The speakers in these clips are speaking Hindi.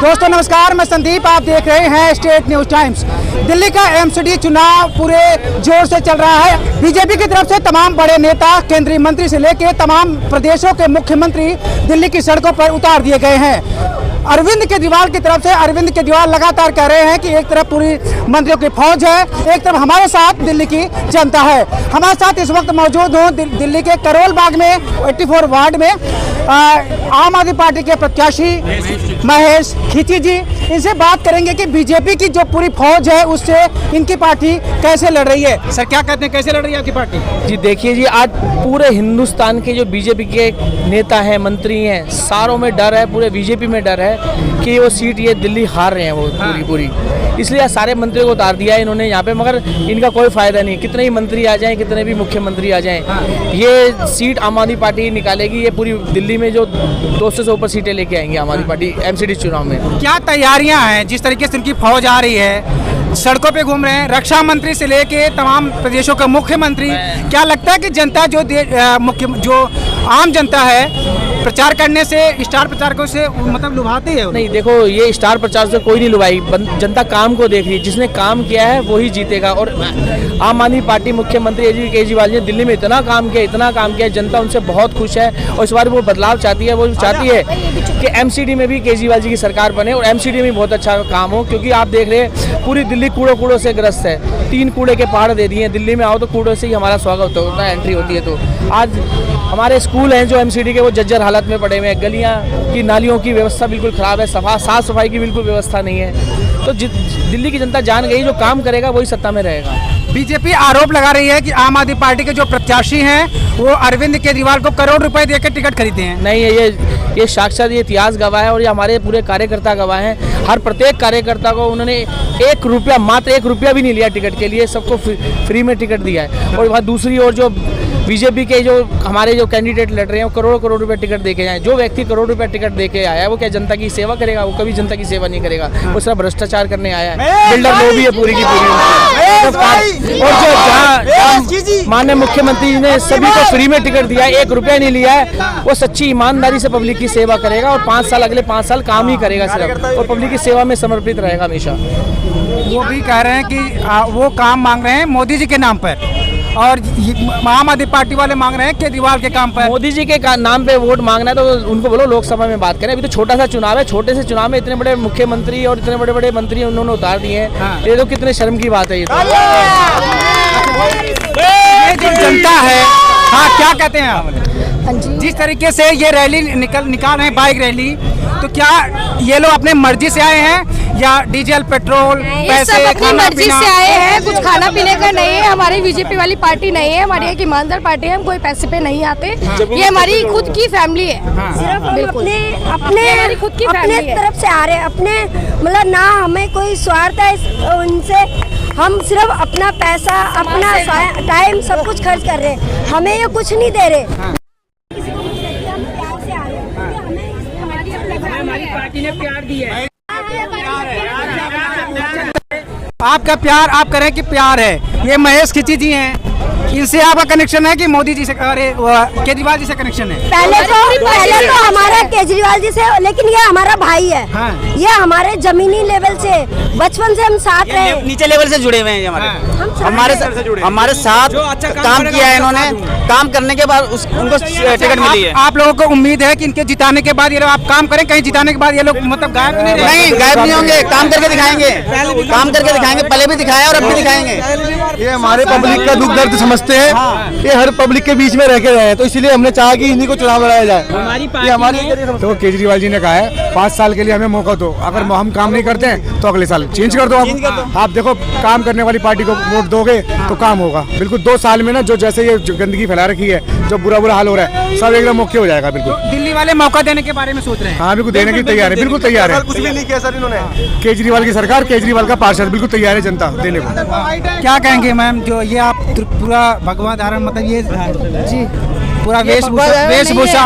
दोस्तों नमस्कार, मैं संदीप, आप देख रहे हैं स्टेट न्यूज टाइम्स। दिल्ली का एमसीडी चुनाव पूरे जोर से चल रहा है। बीजेपी की तरफ से तमाम बड़े नेता, केंद्रीय मंत्री से लेकर तमाम प्रदेशों के मुख्यमंत्री दिल्ली की सड़कों पर उतार दिए गए हैं। अरविंद केजरीवाल की तरफ से अरविंद केजरीवाल लगातार कह रहे हैं कि एक तरफ पूरी मंत्रियों की फौज है, एक तरफ हमारे साथ दिल्ली की जनता है। हमारे साथ इस वक्त मौजूद हूँ दिल्ली के करोल बाग में 84 वार्ड में आम आदमी पार्टी के प्रत्याशी महेश खींची जी। इनसे बात करेंगे कि बीजेपी की जो पूरी फौज है उससे इनकी पार्टी कैसे लड़ रही है। सर क्या कहते हैं, कैसे लड़ रही है आपकी पार्टी? जी देखिए जी, आज पूरे हिंदुस्तान के जो बीजेपी के नेता हैं, मंत्री हैं, सारों में डर है, पूरे बीजेपी में डर है कि वो सीट ये दिल्ली हार रहे हैं वो पूरी। इसलिए सारे मंत्रियों को उतार दिया है इन्होंने यहाँ पे, मगर इनका कोई फायदा नहीं। कितने ही मंत्री आ जाएं, कितने भी मुख्यमंत्री आ जाएं, ये सीट आम आदमी पार्टी निकालेगी। ये पूरी दिल्ली में जो 200 से ऊपर सीटें लेके आएंगी आम आदमी पार्टी एमसीडी चुनाव में। क्या तैयारियां हैं? जिस तरीके से उनकी फौज आ रही है, सड़कों पे घूम रहे हैं, रक्षा मंत्री से लेके तमाम प्रदेशों के मुख्यमंत्री, क्या लगता है कि जनता जो आम जनता है प्रचार करने से, स्टार प्रचारकों से मतलब लुभाती है? नहीं, देखो ये स्टार प्रचार से कोई नहीं लुभाई, जनता काम को देख रही है। जिसने काम किया है वही जीतेगा। और आम आदमी पार्टी मुख्यमंत्री केजरीवाल जी ने दिल्ली में इतना काम किया, जनता उनसे बहुत खुश है। और इस बार वो बदलाव चाहती है, वो चाहती है कि एमसीडी में भी केजरीवाल जी की सरकार बने और एमसीडी में बहुत अच्छा काम हो। क्योंकि आप देख रहे हैं पूरी दिल्ली कूड़ों से ग्रस्त है। 3 कूड़े के पहाड़ दे दिए। दिल्ली में आओ तो कूड़ों से ही हमारा स्वागत होता है, एंट्री होती है। तो आज हमारे स्कूल हैं जो एमसीडी के, वो जर्जर हालत में पड़े हुए हैं। गलियां की नालियों की व्यवस्था बिल्कुल ख़राब है, साफ सफाई की बिल्कुल व्यवस्था नहीं है। तो दिल्ली की जनता जान गई, जो काम करेगा वही सत्ता में रहेगा। बीजेपी आरोप लगा रही है कि आम आदमी पार्टी के जो प्रत्याशी हैं वो अरविंद केजरीवाल को करोड़ रुपए देकर टिकट खरीदते हैं। नहीं, ये साक्षात ये इतिहास गवाह है और ये हमारे पूरे कार्यकर्ता गवाह हैं। हर प्रत्येक कार्यकर्ता को उन्होंने मात्र 1 रुपया भी नहीं लिया टिकट के लिए, सबको फ्री में टिकट दिया है। और वहाँ दूसरी ओर जो बीजेपी के जो हमारे जो कैंडिडेट लड़ रहे हैं वो करोड़ रुपए टिकट देके जाए। जो व्यक्ति करोड़ रुपए टिकट देके आया है वो क्या जनता की सेवा करेगा? वो कभी जनता की सेवा नहीं करेगा, वो सिर्फ भ्रष्टाचार करने आया है। बिल्डर लोभी है पूरी की पूरी। और जो माननीय मुख्यमंत्री जी ने सभी को फ्री में टिकट दिया है, 1 रुपया नहीं लिया है। वो सच्ची ईमानदारी से पब्लिक की सेवा करेगा और 5 साल अगले 5 साल काम ही करेगा सिर्फ, और पब्लिक की सेवा में समर्पित रहेगा हमेशा। वो भी कह रहे हैं कि वो काम मांग रहे हैं मोदी जी के नाम पर, और आम आदमी पार्टी वाले मांग रहे हैं केजरीवाल के काम पर। मोदी जी के नाम पे वोट मांगना है तो उनको बोलो लोकसभा में बात करें। अभी तो छोटा सा चुनाव है, छोटे से चुनाव में इतने बड़े मुख्यमंत्री और इतने बड़े मंत्री उन्होंने उतार दिए हैं। ये तो कितने शर्म की बात है। ये जो जनता है, हाँ क्या कहते हैं आप? जिस तरीके से ये रैली निकाल रहे हैं, बाइक रैली, तो क्या ये लोग अपने मर्जी से आए हैं या डीजल पेट्रोल पैसे अपनी मर्जी से आए हैं? कुछ खाना पीने का नहीं है। हमारी बीजेपी वाली पार्टी नहीं है, हमारी एक ईमानदार पार्टी है। हम कोई पैसे पे नहीं आते, ये हमारी खुद की फैमिली है। सिर्फ अपने खुद की अपने तरफ से आ रहे हैं, अपने मतलब ना हमें कोई स्वार्थ है उनसे। हम सिर्फ अपना पैसा, अपना टाइम सब कुछ खर्च कर रहे हैं, हमें ये कुछ नहीं दे रहे। हमारी पार्टी ने प्यार दिया है। आपका प्यार, आप करें कि प्यार है। ये महेश खींची जी हैं, इनसे आपका कनेक्शन है कि मोदी जी से, अरे केजरीवाल जी से कनेक्शन है? पहले तो हमारा केजरीवाल जी से, लेकिन ये हमारा भाई है। हाँ। ये हमारे जमीनी लेवल से, बचपन से हम साथ रहे, नीचे लेवल से जुड़े हुए हैं। हमारे साथ काम किया है इन्होंने। काम करने के बाद उनको टिकट मिली है। आप लोगों को उम्मीद है कि इनके जिताने के बाद ये लोग आप काम करें, कहीं जिताने के बाद ये लोग मतलब गायब नहीं रहेंगे? नहीं, गायब नहीं होंगे, काम करके दिखाएंगे, पहले भी दिखाया और अब भी दिखाएंगे। ये हमारे पब्लिक का दुख दर्द समझते हैं। ये हर पब्लिक के बीच में रह के रहे हैं, तो इसलिए हमने चाहा कि इन्हीं को चुनाव लड़ाया जाए। तो केजरीवाल जी ने कहा है 5 साल के लिए हमें मौका दो, अगर हम काम नहीं करते हैं तो अगले साल चेंज कर दो। आप देखो, काम करने वाली पार्टी को वोट दोगे तो काम होगा। बिल्कुल 2 साल में ना जो जैसे ये गंदगी फैला रखी है, जो बुरा हाल हो रहा है, सब एकदम ओके हो जाएगा। बिल्कुल दिल्ली वाले मौका देने के बारे में सोच रहे हैं? हाँ, बिल्कुल देने की तैयार है, बिल्कुल तैयार है। कुछ भी नहीं किया सर इन्होंने। केजरीवाल की सरकार, केजरीवाल का पार्षद बिल्कुल तैयार है जनता देने को। क्या कहेंगे मैम, जो ये आप पूरा भगवा धारण, मतलब ये जी पूरा वेशभूषा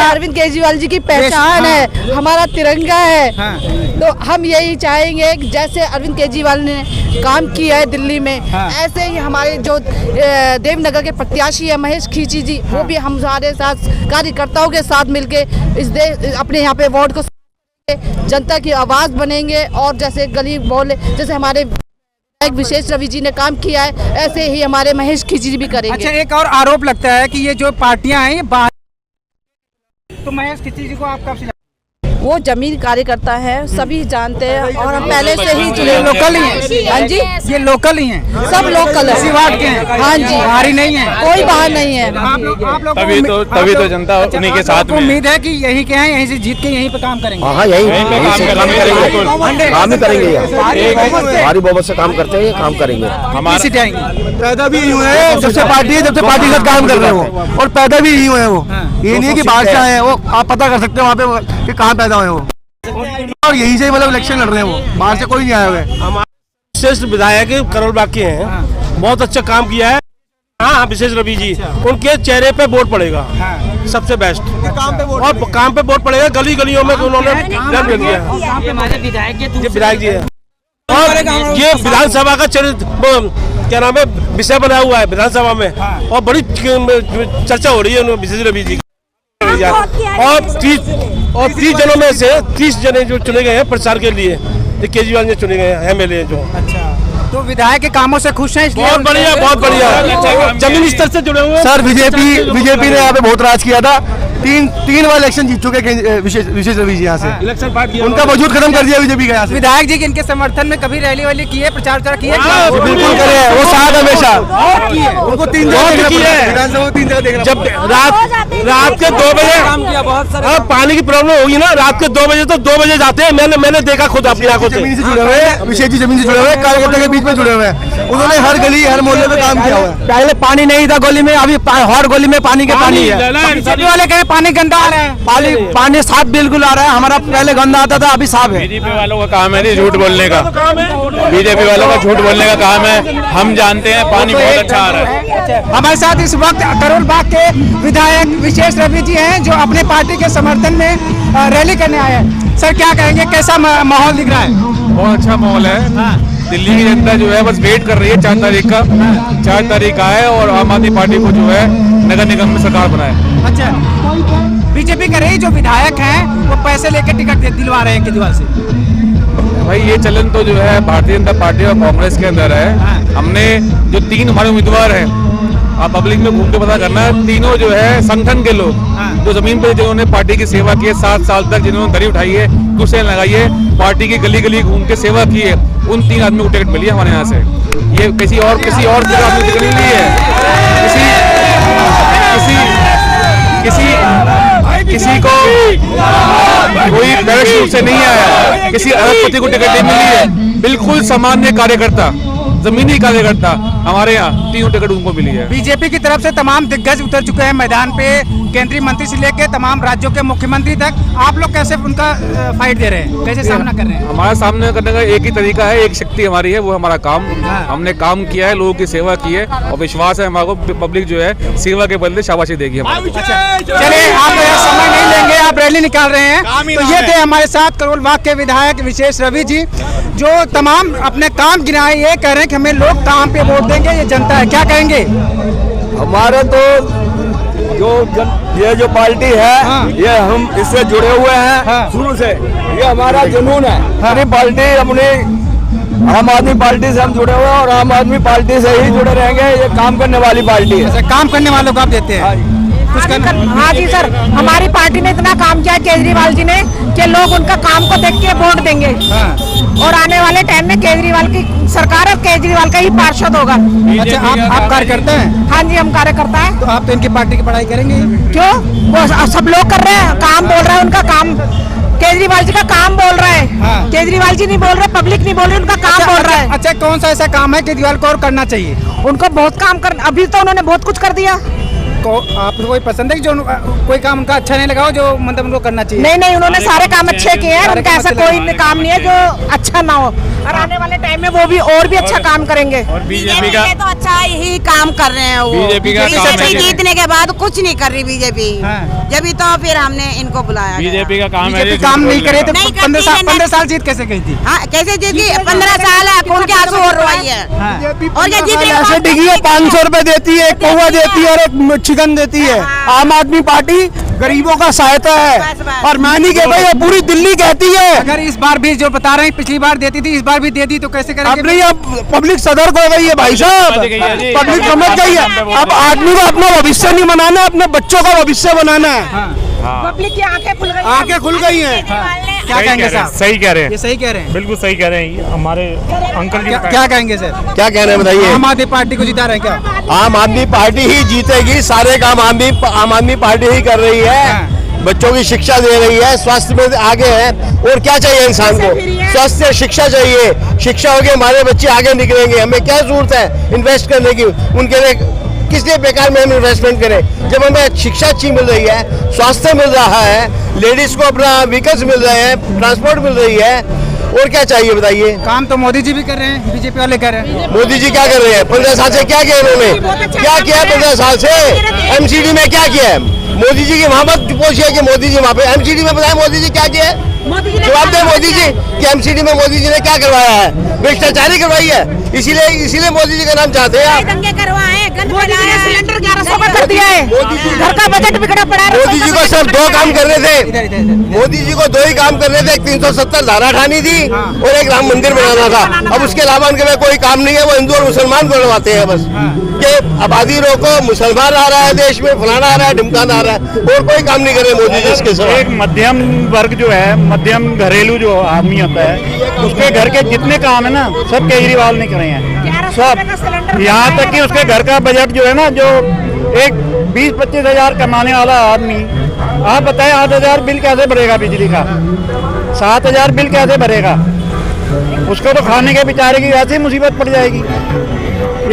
अरविंद केजरीवाल जी की पहचान है, हमारा तिरंगा है। हाँ। तो हम यही चाहेंगे कि जैसे अरविंद केजरीवाल ने काम किया है दिल्ली में, ऐसे ही हमारे जो देवनगर के प्रत्याशी है महेश खींची जी, वो भी हमारे साथ कार्यकर्ताओं के साथ मिलके अपने यहाँ पे वार्ड को जनता की आवाज़ बनेंगे और जैसे गली मोहल्ले जैसे हमारे विशेष रवि जी ने काम किया है ऐसे ही हमारे महेश खींची जी भी करेंगे। अच्छा, एक और आरोप लगता है कि ये जो पार्टियां हैं ये बाहर, तो महेश खींची जी को आप कब से वो जमीन कार्यकर्ता है, सभी जानते हैं और हम पहले से ही जुड़े लोकल ही हैं? हाँ जी, ये लोकल ही हैं, सब लोकल है, इसी वार्ड के हैं? हाँ जी, बाहरी नहीं है, कोई बाहर नहीं है। आप लोग तभी तो जनता उन्हीं के साथ में उम्मीद है कि यहीं के हैं, यहीं से जीत के यहीं पे काम करेंगे। हाँ, यहीं से काम करेंगे, काम ही करेंगे, भारी बहुमत से काम करते हैं, काम करेंगे। हमारी सीटें आएंगी। पैदा भी यही हुए हैं, जब से पार्टी है, जब से पार्टी के साथ काम कर रहे हो, और पैदा भी यही हुए हैं वो। ये नहीं है कि बाहर से आए हैं, वो आप पता कर सकते हैं वहाँ पे कि कहाँ पैदा हुए वो, और यही से मतलब इलेक्शन लड़ रहे हैं वो, बाहर से कोई नहीं आया हुआ है। हमारे श्रेष्ठ विधायक करोल बाग के हैं, बहुत अच्छा काम किया है। हाँ, विशेष रवि जी, उनके चेहरे पे वोट पड़ेगा, सबसे बेस्ट, और काम पे वोट पड़ेगा। गली गलियों में उन्होंने रंग दिया है, विधायक जी है, और ये विधानसभा का क्या नाम है विषय बना हुआ है विधानसभा में, और बड़ी चर्चा हो रही है विशेष रवि जी। और 30 जनों में से 30 जने जो चुने गए हैं प्रचार के लिए, केजरीवाल ने चुने गए हैं MLA जो। अच्छा, तो विधायक के कामों से खुश हैं? बहुत बढ़िया, बहुत बढ़िया, जमीन स्तर से जुड़े हुए। सर, बीजेपी ने यहाँ पे बहुत राज किया था, तीन बार इलेक्शन जीत चुके विशेष रवि जी यहाँ से, इलेक्शन पार्टी उनका वजूद खत्म कर दिया बीजेपी का यहाँ से। विधायक जी के इनके समर्थन में कभी रैली वैली की है, प्रचार किए? बिल्कुल करे हैं, वो साथ हमेशा उनको 3 जगह की है, विधानसभा 3 जगह देखना। जब रात के 2 बजे पानी की प्रॉब्लम होगी ना, रात के 2 बजे तो 2 बजे जाते हैं। मैंने देखा खुद अपनी आंखों से। जमीन से जुड़े हुए हैं, विशेष जी जमीन से जुड़े हुए हैं, कार्यकर्ता के बीच में जुड़े हुए हैं, उन्होंने हर गली हर मोहल्ले में काम किया हुआ है। पहले पानी नहीं था गली में, अभी हर गली में पानी के पानी है। बीजेपी वाले कहे पानी गंदा आ रहा है, पानी साफ बिल्कुल आ रहा है, हमारा पहले गंदा आता था, अभी साफ है। बीजेपी वालों का काम है झूठ बोलने का, बीजेपी वालों का झूठ बोलने का काम है। हम जानते हैं पानी बहुत अच्छा आ रहा है। हमारे साथ इस वक्त करोल बाग के विधायक विशेष रवि जी हैं, जो अपने पार्टी के समर्थन में रैली करने आए हैं। सर, क्या कहेंगे, कैसा माहौल दिख रहा है? बहुत अच्छा माहौल है। दिल्ली की जनता जो है बस वेट कर रही है 4 तारीख का। 4 तारीख का है और आम आदमी पार्टी को जो है नगर निगम में सरकार बनाए। अच्छा, बीजेपी कह रही जो विधायक हैं वो पैसे लेकर टिकट दिलवा रहे हैं केजरीवाल से। भाई ये चलन तो जो है भारतीय जनता पार्टी और कांग्रेस के अंदर है। हमने जो 3 हमारे उम्मीदवार हैं, आप पब्लिक में घूम के पता करना, तीनों जो है संगठन के लोग, जो जमीन पे जिन्होंने पार्टी की सेवा की है, 7 साल तक जिन्होंने दरी उठाई है, कुर्सियां लगाई है, पार्टी की गली गली घूम के सेवा की है, उन 3 आदमी को टिकट मिली है हमारे यहाँ से। ये किसी और आदमी टिकट नहीं ली है। किसी को कोई डायरेक्ट रूप से नहीं आया, किसी अरबपति को टिकट नहीं मिली है। बिल्कुल सामान्य कार्यकर्ता, जमीनी कार्यकर्ता, हमारे यहाँ 3 टिकट उनको मिली है। बीजेपी की तरफ से तमाम दिग्गज उतर चुके हैं मैदान पे, केंद्रीय मंत्री से लेके तमाम राज्यों के मुख्यमंत्री तक। आप लोग कैसे उनका फाइट दे रहे हैं, कैसे सामना कर रहे हैं? हमारा सामना करने का एक ही तरीका है, एक शक्ति हमारी है, वो हमारा काम। हमने काम किया है, लोगों की सेवा की है, और विश्वास है हमारे को पब्लिक जो है सेवा के बदले शाबाशी देगी हमारे। चलिए, आप समय नहीं लेंगे, आप रैली निकाल रहे हैं, तो ये थे हमारे साथ करोल बाग के विधायक विशेष रवि जी, जो तमाम अपने काम गिनाए, ये कह रहे हैं कि हमें लोग काम पे वोट देंगे, ये जनता है। क्या कहेंगे? हमारे तो ये जो पार्टी है, ये हम इससे जुड़े हुए हैं शुरू से, ये हमारा जुनून है। हमारी पार्टी अपनी आम आदमी पार्टी से हम जुड़े हुए हैं, और आम आदमी पार्टी से ही जुड़े रहेंगे। ये काम करने वाली पार्टी है। काम करने वालों को आप देते हैं? हाँ जी सर, हमारी पार्टी ने इतना काम किया केजरीवाल जी ने कि लोग उनका काम को देख के वोट देंगे, और आने वाले टाइम में केजरीवाल की सरकार और केजरीवाल का ही पार्षद होगा। अच्छा, आप कार्यकर्ता हैं? हाँ जी, हम कार्यकर्ता हैं। तो आप तो इनकी पार्टी की पढ़ाई करेंगे? क्यों, वो सब लोग कर रहे हैं, काम बोल रहा है उनका काम, केजरीवाल जी का काम बोल रहा है। केजरीवाल जी नहीं बोल रहे, पब्लिक नहीं बोल रही, उनका काम बोल रहा है। अच्छा, कौन सा ऐसा काम है केजरीवाल को और करना चाहिए? उनको बहुत काम कर, अभी तो उन्होंने बहुत कुछ कर दिया। आपको कोई पसंद है कि जो कोई काम उनका अच्छा नहीं लगा हो, जो मतलब उनको करना चाहिए? नहीं, उन्होंने सारे काम अच्छे किए हैं, उनका ऐसा कोई काम नहीं है जो अच्छा ना हो। और आने वाले टाइम में वो भी और भी अच्छा काम करेंगे। और बीजेपी का तो अच्छा ही काम कर रहे हैं वो। बीजेपी का काम है जीतने के बाद कुछ नहीं कर रही बीजेपी, जब तो फिर हमने इनको बुलाया। बीजेपी का काम है, बीजेपी काम नहीं करे तो नहीं 15 साल जीत कैसे गई थी? हाँ कैसे जीती? 15 साल है, कौन के आंसू और रोई है। और ये जीतने ऐसे डिगी है, 500 रुपए देती है, एक पौवा देती है और एक चिकन देती है। आम आदमी पार्टी गरीबों का सहायता है और मैं नहीं कहता, ये पूरी दिल्ली कहती है। अगर इस बार भी जो बता रहे हैं पिछली बार देती थी, इस बार भी दे दी तो कैसे अब करेंगे? नहीं, अब पब्लिक सतर्क हो गई है भाई साहब, पब्लिक समझ गई है। अब आदमी को अपना भविष्य नहीं बनाना है, अपने बच्चों का भविष्य बनाना है। पब्लिक की आंखें खुल गई, आंखें खुल गई हैं। क्या कहेंगे साहब? सही कह रहे हैं, ये सही कह रहे हैं। बिल्कुल सही कह रहे हैं हमारे अंकल जी। क्या कहेंगे सर? क्या कह रहे हैं बताइए? आम आदमी पार्टी को जिता रहे हैं क्या? आम आदमी पार्टी ही जीतेगी, सारे काम आम आदमी पार्टी ही कर रही है। बच्चों की शिक्षा दे रही है, स्वास्थ्य में आगे है। और क्या चाहिए इंसान को? स्वास्थ्य, शिक्षा चाहिए। शिक्षा होगी हमारे बच्चे आगे निकलेंगे। हमें क्या जरूरत है इन्वेस्ट करने की? उनके लिए किस लिए बेकार में हम इन्वेस्टमेंट करें जब हमें शिक्षा अच्छी मिल रही है, स्वास्थ्य मिल रहा है, लेडीज को अपना व्हीकल्स मिल रहे हैं, ट्रांसपोर्ट मिल रही है। और क्या चाहिए बताइए? काम तो मोदी जी भी कर रहे हैं, बीजेपी वाले कर रहे हैं। मोदी जी क्या कर रहे हैं? 15 साल से क्या किया इन्होंने? क्या किया 15 साल से? एमसीडी में क्या किया है? मोदी जी की वहाँ मत पूछिए कि मोदी जी वहाँ पे एमसीडी में बताए मोदी जी क्या किया है? जवाब दे मोदी जी कि एमसीडी में मोदी जी ने क्या करवाया है? भ्रष्टाचारी करवाई है, इसीलिए मोदी जी का नाम चाहते हैं आप। दंगे करवाए, सिलेंडर 1100 का कर दिया है, घर का बजट बिगड़ा पड़ा है। मोदी जी को सिर्फ 2 काम करने थे, मोदी जी को 2 ही काम करने थे। 370 धारा हटानी थी और एक राम मंदिर बनाना था। अब उसके अलावा उनके में कोई काम नहीं है। वो हिंदू और मुसलमान बनवाते हैं बस कि आबादी रोको, मुसलमान आ रहा है देश में, फलाना आ रहा है, ढिमकाना आ रहा है, और कोई काम नहीं कर रहे मोदी जी इसके सिवा। एक मध्यम वर्ग जो है, मध्यम घरेलू जो आदमी होता है, उसके घर के जितने काम है ना सब केजरीवाल ने करे हैं सब। यहाँ तक कि उसके घर का बजट जो है ना, जो एक 20-25 हजार कमाने वाला आदमी, आप बताएं 8,000 बिल कैसे भरेगा बिजली का? 7,000 बिल कैसे भरेगा? उसको तो खाने के बेचारे की वैसे ही मुसीबत पड़ जाएगी।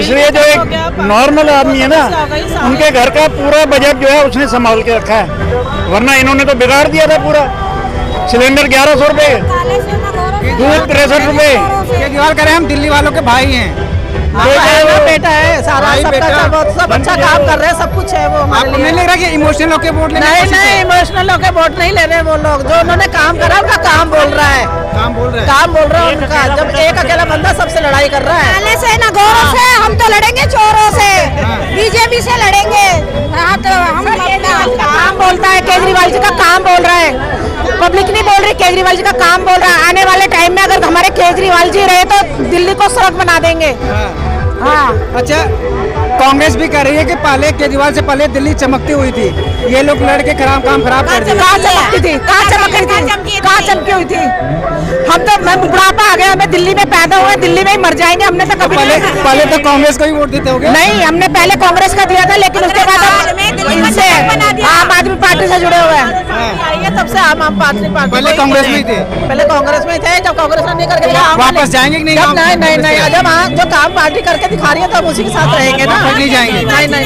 इसलिए जो एक नॉर्मल आदमी है ना, उनके घर का पूरा बजट जो है उसने संभाल के रखा है, वरना इन्होंने तो बिगाड़ दिया था पूरा। सिलेंडर 1100 रुपए, दूध 63 रुपए। केजरीवाल कह रहे हैं हम दिल्ली वालों के भाई हैं। बेटा है सारा, सब अच्छा काम कर रहे हैं, सब कुछ है वो हमारे आपको लिए। नहीं लग रहा कि इमोशनल होके वोट लेने की कोशिश नहीं, है? इमोशनल होके वोट नहीं ले रहे वो लोग। जो उन्होंने काम करा उनका काम बोल रहा है, काम बोल रहे हैं। काम बोल रहा है उनका। जब एक अकेला बंदा सबसे लड़ाई कर रहा है। काले से ना गोरों से, हम तो लड़ेंगे चोरों से, बीजेपी से लड़ेंगे। हाँ तो हम अपना काम बोलता है, केजरीवाल जी का काम बोल रहा है, पब्लिक नहीं बोल रही, केजरीवाल जी का काम बोल रहा है। आने वाले टाइम में अगर हमारे केजरीवाल जी रहे तो दिल्ली को सड़क बना देंगे। हाँ, अच्छा, कांग्रेस भी कह रही है कि पहले केजरीवाल से पहले दिल्ली चमकती हुई थी, ये लोग लड़के काम खराब कर दिया। कहाँ चमकती थी? कहाँ चमक रही थी? कहाँ चमकी हुई थी? हम तो बुढ़ापा आ गया, हमें दिल्ली में पैदा हुए, दिल्ली में ही मर जाएंगे। हमने तो कभी पहले तो कांग्रेस को ही वोट देते होगे? नहीं, हमने पहले कांग्रेस का दिया था, लेकिन उसके बाद इनसे आम आदमी पार्टी से जुड़े हुए हैं। ये तब से आम आदमी पार्टी। पहले कांग्रेस में ही थे? पहले कांग्रेस में थे, जब कांग्रेस ने नहीं करके वापस जाएंगे कि नहीं? नहीं, जब जो काम पार्टी करके दिखा रही है तो हम उसी के साथ रहेंगे ना। नहीं जाएंगे? नहीं।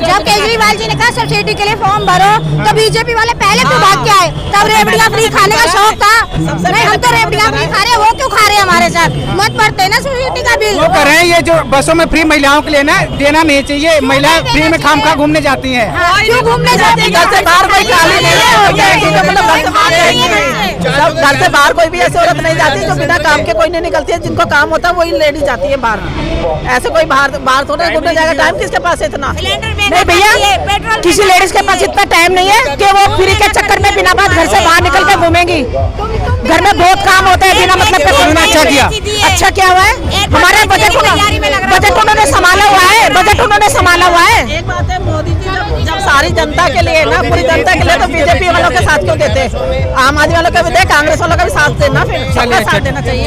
जब केजरीवाल जी ने कहा सब्सिडी के लिए फॉर्म भरो, तो बीजेपी वाले पहले क्यों भाग के आए? तब रेवड़ियाँ फ्री खाने का शौक था। नहीं, हम तो रेवड़ियाँ फ्री खा रहे हैं, वो क्यों खा रहे हैं हमारे साथ? मत भरते ना सब्सिडी का बिल। वो कह रहे हैं ये जो बसों में फ्री महिलाओं के लिए ना देना नहीं चाहिए, महिलाएं फ्री में खामखा घूमने जाती हैं। क्यों घूमने जाते हैं? घर से बाहर कोई खाली नहीं है, हो जाएगी तो मतलब घर से बाहर जाएगी। जब घर से बाहर कोई भी ऐसी औरत नहीं जाती जो बिना काम के कोई नहीं निकलती है। जिनको काम होता है वही लेडीज जाती है बाहर। ऐसे कोई बाहर थोड़ा घूमने जाएगा। टाइम किसके पास है इतना? नहीं भैया, किसी लेडीज के पास इतना टाइम नहीं है कि वो फ्री के चक्कर में बिना बात घर से बाहर निकल के घूमेंगी। घर में बहुत काम होता है बिना मतलब पे। अच्छा क्या हुआ है? हमारे बजट उन्होंने संभाला हुआ है, बजट उन्होंने संभाला हुआ है। एक बात है, मोदी जी जब सारी जनता के लिए ना, पूरी जनता के लिए, तो बीजेपी वालों के साथ क्यों देते? आम आदमी वालों का भी दे, कांग्रेस वालों का भी साथ देना, फिर सबका साथ देना चाहिए।